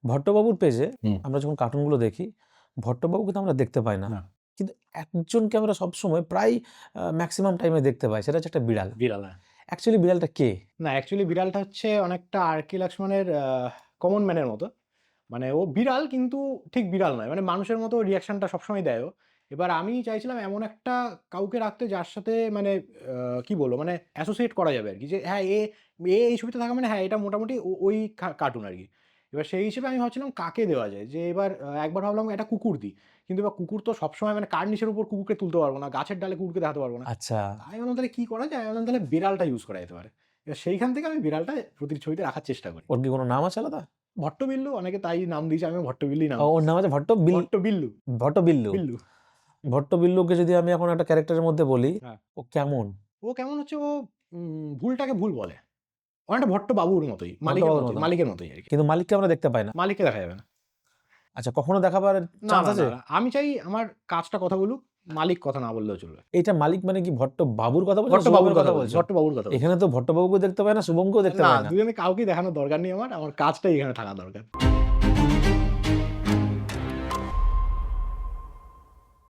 ভট্টবাবুর পেজে হুম। আমরা যখন কার্টুনগুলো দেখি, ভট্টবাবুকে তো আমরা দেখতে পাই না। না। কিন্তু একজনকে আমরা সবসময় প্রায় ম্যাক্সিমাম টাইমে দেখতে পাই, সেটা হচ্ছে একটা বিড়াল। বিড়াল, হ্যাঁ। অ্যাকচুয়ালি বিড়ালটা কে? না, অ্যাকচুয়ালি বিড়ালটা হচ্ছে অনেকটা আর.কে লাক্সমানের কমন ম্যানের মতো। মানে ও বিড়াল কিন্তু ঠিক বিড়াল নয়। মানে মানুষের মতো রিঅ্যাকশনটা সবসময় দেয় ও। এবার আমি চাইছিলাম এমন একটা কাউকে রাখতে যার সাথে মানে কি বলবো? মানে অ্যাসোসিয়েট করা যাবে আরকি। যে হ্যাঁ, এ এই ছবিতে থাকা মানে হ্যাঁ, এটা মোটামুটি ওই কার্টুন আরকি। এবার সেই হিসেবে আমি ভাবছিলাম কাকে দেওয়া যায়? যে এবার একবার ভাবলাম একটা কুকুর দিই। কিন্তু এবার কুকুর তো সবসময় মানে কার নিচের উপর কুকুরকে তুলতে পারব না। গাছের ডালে কুকুরকে দেখাতে পারব না। আচ্ছা, আমি ভাবলাম তাহলে কি করা যায়? আমি ভাবলাম তাহলে বিড়ালটা ইউজ করা যেতে পারে। এবার সেইখান থেকে আমি বিড়ালটা প্রতিটি ছবিতে রাখার চেষ্টা করি। ওর কি কোনো নাম আছে আলাদা? ভট্টবিল্লু অনেকে তাই নাম দিয়েছে, আমিও ভট্টবিল্লুই নাম ওর নাম আছে ভট্টবিল্লু, ভট্টবিল্লু। বিল্লু। ভট্টবিল্লুকে যদি আমি এখন একটা ক্যারেক্টারের মধ্যে বলি, হ্যাঁ। ও কেমন? ও কেমন হচ্ছে ও ভুলটাকে ভুল বলে। অনেকটা ভট্টবাবুর মতোই, মালিকের ভট্টবাবুর মতোই, মতো। মালিকের মতোই আরকি। কিন্তু মালিককে আমরা দেখতে পাই না। মালিককে দেখা যাবে না। আচ্ছা, কখনো দেখাবার না, চান্স না, আছে? না, না। আমি চাই আমার কাজটা কথা বলুক, মালিক কথা না বললেও চলবে। এইটা মালিক মানে কি ভট্টবাবুর কথা বলছো না ভট্টবাবুর শুভমের কথা কথা বলছি, বলছো? ভট্টবাবুর কথা বলছি। এখানে তো ভট্টবাবুকেও দেখতে পাই না, শুভমকেও দেখতে না, পাই না। দুজনে কাউকেই দেখানোর দরকার নেই আমার। আমার কাজটাই এখানে থাকা দরকার।